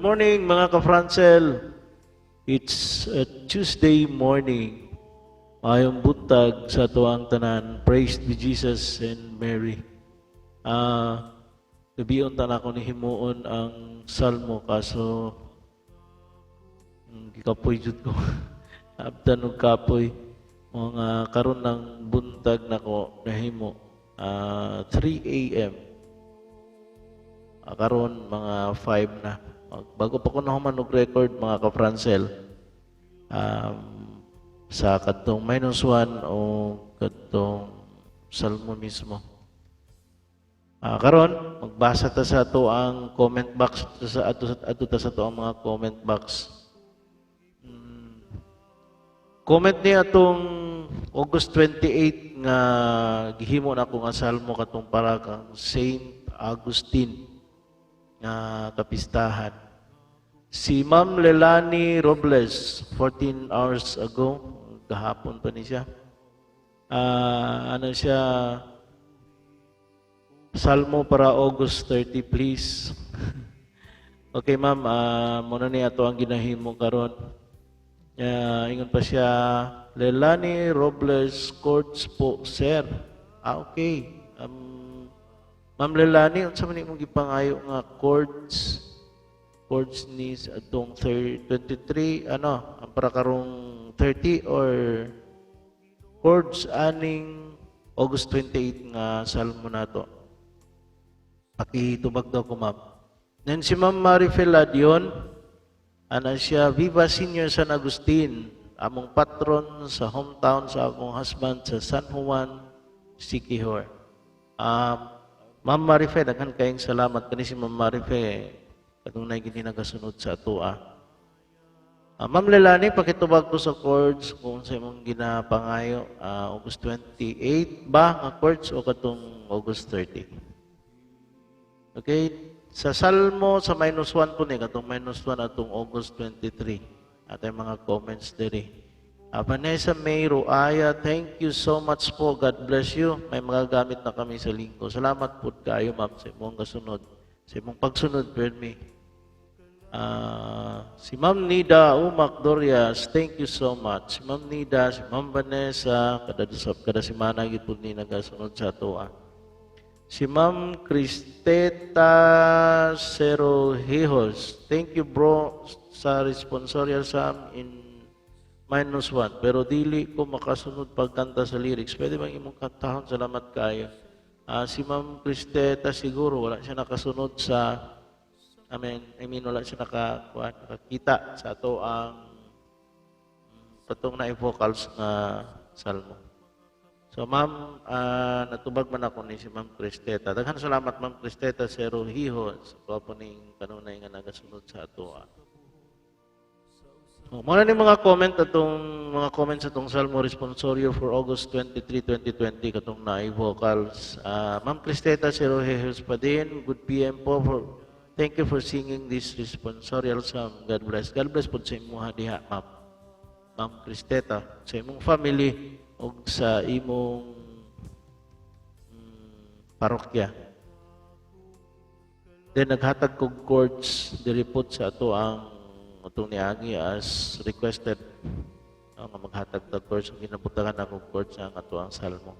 morning mga ka-Francel. It's a Tuesday morning. Mayong buntag sa tuang tanan. Praise be Jesus and Mary. Gabiyon tanan ko ni himuon ang salmo kaso gikapoy jud ko. Abdan og kapoy. Mga karon ng buntag nako nahimo 3 a.m. Karon mga 5 na. Bago pa ko nahuman og record mga ka-Francel, sa kadtong -1 o kadtong salmo mismo. Karon magbasa ta sa ato ang comment box sa ato ta sa ato ang mga comment box. Comment ni atong August 28 nga gihimo na ako nga salmo katong para kang Saint Augustine nga kapistahan. Si Ma'am Lelani Robles, 14 hours ago, kahapon pa ni siya. Ano siya? Salmo para August 30, please. Okay, ma'am, muna ni ato ang ginahimo karon. Ingon pa siya, Lelani Robles Courts po, sir. Okay. Ma'am Lelani, unsa man imong gipangayo nga chords ni atong 23 ang para karong 30 or chords aning August 28 nga salmo nato. Pakitubag daw ko, ma'am. Then si Ma'am Marifel Ladion, siya Viva Senior San Agustin, among patron sa hometown sa akong husband sa San Juan, Siquijor. Ma'am Marife, daghan kayong salamat kani si Ma'am Marife katong nay gini nagasunod sa atua. Ma'am Lelani, pakitubag ko sa chords kung sa imong ginapangayo August 28 ba nga chords o katong August 30. Okay, sa salmo sa -1 po ni katong -1 atong August 23. Atay mga comments diri. Vanessa May Ruaya, thank you so much po. God bless you. May magagamit na kami sa linggo. Salamat po kayo, ma'am, sa imong kasunod. Sa imong pagsunod, Permi. Si Ma'am Nida Umac Dorias, thank you so much. Si Ma'am Nida, si Ma'am Vanessa, kada semana gid ni nagasunod sa atoa. Si Ma'am Cristeta Cerohijos, thank you bro sa responsorial Sam in -1, pero dili ko makasunod pagkanta sa lyrics. Pwede bang imong katahon? Salamat kayo. Si Ma'am Cristeta siguro wala siya nakasunod sa wala siya nakakita sa ato ang patong na vocals nga salmo. So ma'am, natubag man ako ni si Ma'am Cristeta. Daghan salamat Ma'am Cristeta Cerohijo sa po ning kanunay nga nagasunod sa ato. Muna ni mga comment sa itong Salmo Responsorio for August 23, 2020 katong naay vocals. Ma'am Cristeta Cerohejos pa din, good PM po. Thank you for singing this responsorial psalm. God bless. God bless po sa imuha diha, ma'am. Ma'am Cristeta, sa imong family o sa imong parokya. Then naghatag kog chords diri po sa ato ang itong niagi as requested nga maghatag tag chords ang ginabutagan akong chords ang ato ang salmo.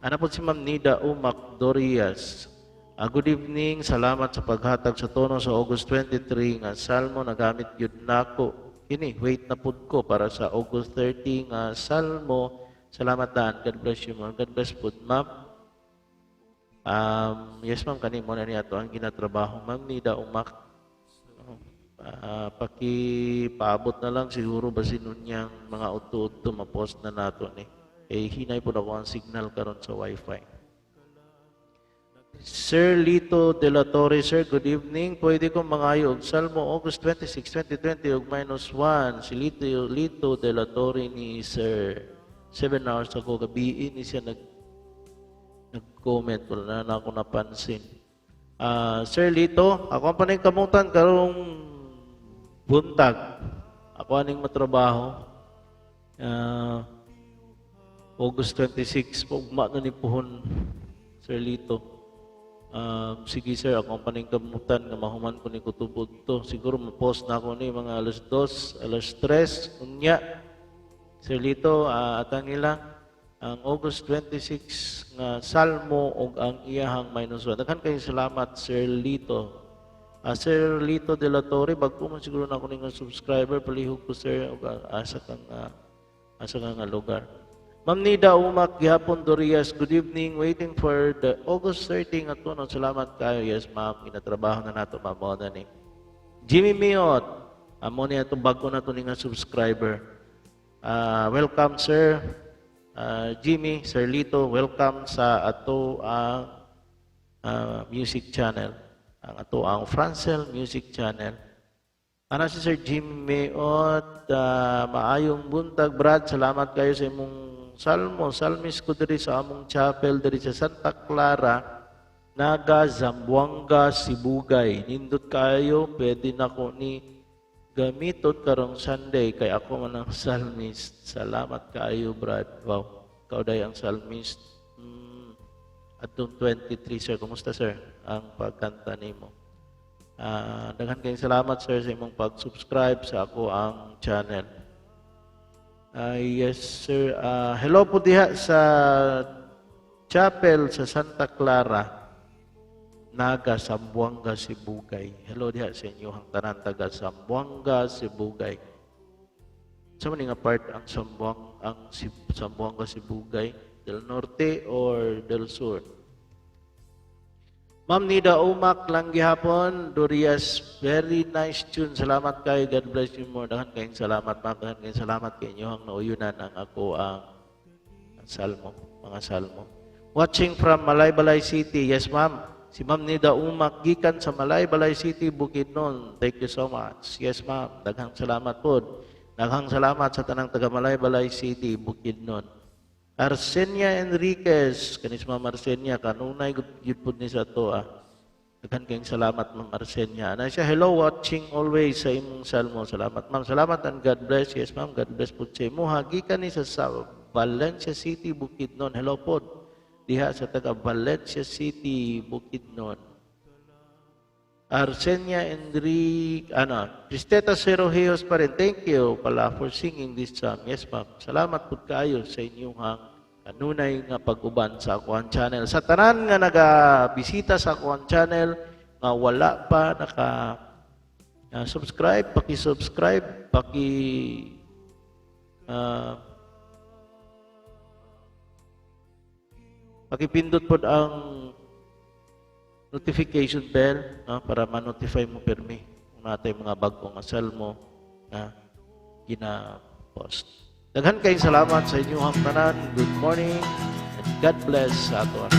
Ana po si Ma'am Nida Umac Dorias. Good evening, salamat sa paghatag sa tono sa August 23 nga salmo nagamit gyud nako. Kini wait na pud ko para sa August 30 nga salmo. Salamat daan. God bless you, ma'am. God bless pud, ma'am. Yes, ma'am, kanimo na niya ito ang ginatrabaho. Ma'am Nida Umac. Paabot na lang siguro basin nunyang mga uto-uto mapost na nato ni. Hinay po ako ang signal karon sa wifi. Sir Lito De La Torre, sir, good evening. Pwede kong mangayo og Salmo August 26, 2020 og -1. Si Lito De La Torre ni Sir 7 hours ago gabi ni siya nag-comment, wala na ako napansin. Sir Lito, ako ang panay kamutan karong buntag. Ako aning matrabaho. August 26, pugma na ni puhon, Sir Lito. Sige sir, akong paningkamutan nga mahuman ko ni kutubod to. Siguro ma-post na ako ni mga alas 2, alas 3, unya. Sir Lito, atang nila ang August 26 nga Salmo ug ang iyahang -1. Daghan kayo salamat Sir Lito. Sir Lito de la Torre, bagko man siguro na ako nga subscriber, palihog ko sir ug asa kang nga lugar. Ma'am Nida Umak, gihapon Dorias, good evening. Waiting for the August 30 nga tunon. Salamat kayo. Yes, ma'am. Inatrabaho na nato, ma'am. Mo na ni. Jimmy Miot, amo niya itong bago na ito nga subscriber. Welcome, sir. Jimmy, Sir Lito, welcome sa ato ang music channel. Ang ato ang Francel Music Channel. Ana si Sir Jimmy Miot, maayong buntag, Brad. Salamat kayo sa imong salmis ko diri sa among chapel diri sa Santa Clara, Naga, Zamboanga, Sibugay. Nindot kayo, pwede na ko ni gamitot karong Sunday kay ako man ang salmist. Salamat kayo, Brad. Wow, ikaw day ang salmist. Atong 23, sir. Kumusta, sir? Ang pagkanta nimo. Daghan kayong salamat, sir, sa imong pag-subscribe sa ako ang channel. Yes, sir. Hello po diha sa chapel sa Santa Clara, Naga, Zamboanga, Sibugay. Hello diha sa inyo hang tanan taga Zamboanga, Sibugay. Sa man nga part ang Zamboanga, Sibugay, del Norte or del Sur? Ma'am Nida Umak lang gihapon, Dorias, very nice tune. Salamat kayo. God bless you more. Dahan kayong salamat, ma'am. Dahan kayong salamat kayo inyo ang nauyunan ang ako ang salmo, mga salmo. Watching from Malaybalay City. Yes, ma'am. Si Ma'am Nida Umak, gikan sa Malaybalay City, Bukidnon. Thank you so much. Yes, ma'am. Daghang salamat po. Daghang salamat sa tanang taga Malaybalay City, Bukidnon. Arsenia Enriquez, kanis Ma'am Arsenia, kanunay gud pud ni sa to Daghan kayong salamat Ma'am Arsenia. Ana siya, hello, watching always sa imong salmo. Salamat ma'am, salamat and God bless. Yes ma'am, God bless pud sa imo. Gikan ni sa Valencia City, Bukidnon. Hello po. Diha sa taga Valencia City, Bukidnon. Arsenia Enrique, Cristeta Serojeos pa rin. Thank you pala for singing this song. Yes, ma'am. Salamat po kayo sa inyong kanunay nga pag-uban sa Akuan Channel. Sa tanan nga naga-bisita sa Akuan Channel, nga wala pa subscribe, paki-subscribe, pakipindot po ang notification bell para ma-notify mo permi kung natay mga bagong salmo na gina-post. Daghan kayong salamat sa inyong tanan. Good morning and God bless sa ato.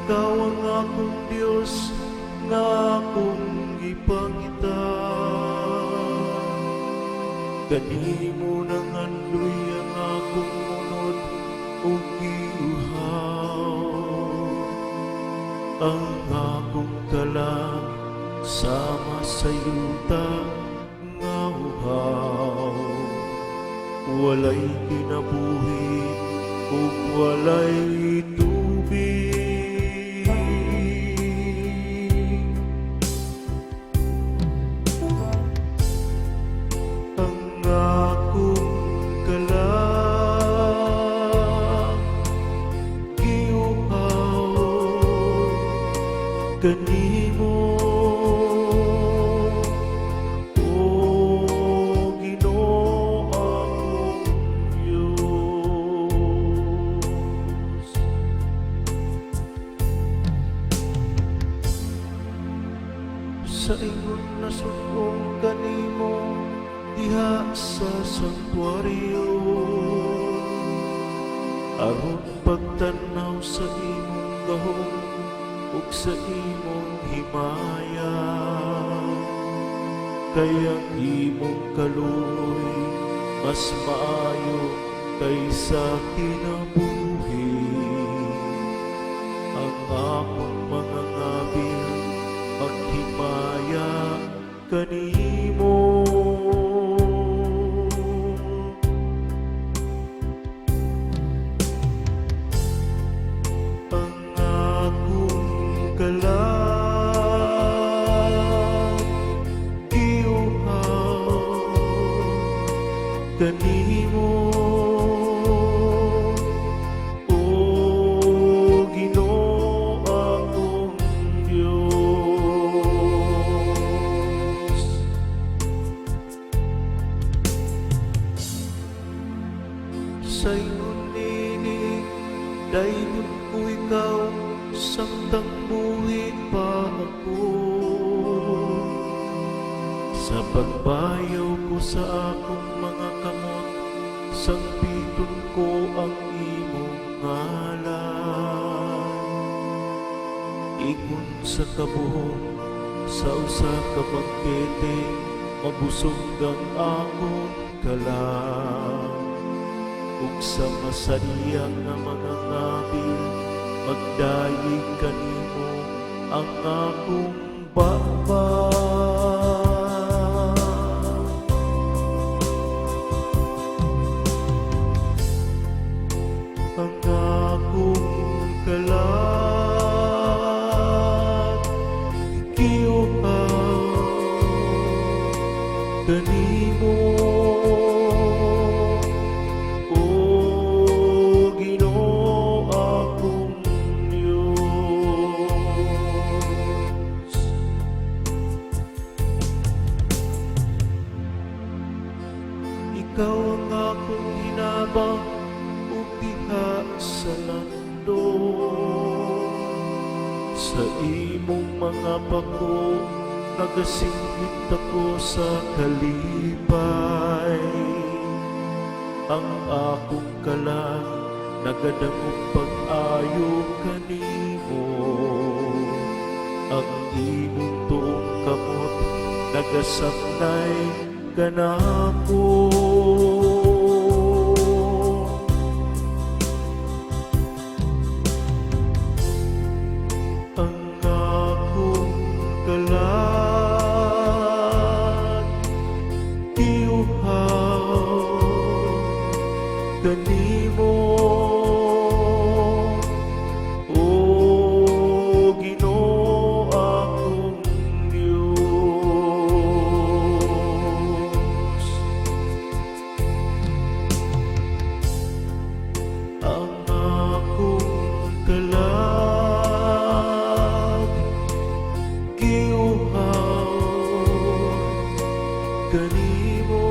Ikaw ang akong Diyos, nga akong ipangita, kanimo nang andoy ang akong unod ug giuhaw. Ang akong kalang sama sa yuta nga uhaw, walay kinabuhi ug walay tubig. Ang akong kalang giuhaw, kanimo sa ingon na sukong kanimo diha sa sanktuaryo, aron pagtanaw sa imong gahom ug sa imong himaya. Kaya imong kaluoy mas maayo kaysa kinabuhi. Ang akong mga ngabil maghimaya kanimo. Ang akong kalang giuhaw, kanimo sa ingon nini, dayon ko ikaw, samtang buhi pa ako. Sa pagbayaw ko sa akong mga kamot, sampiton ko ang imong ngalan. Ingon sa kabuhon, sa usa ka bangkete, mabusog ang akong kalang. Ug sa masadiyang nga mga ngabil, magdayeg kanimo ang akong baba. Ang akong kalang giuhaw, kanimo ikaw ang akong hinabang ug diha sa landong. Sa imong mga pako nagasingit ako sa kalipay. Ang akong kalang nagadangog pag-ayo kanimo. Ang imong tuong kamot nagasaknay kanako. Ang akong kalang giuhaw, kanimo o Ginoo akong Diyos. Ang akong kalag giuhaw, kanimo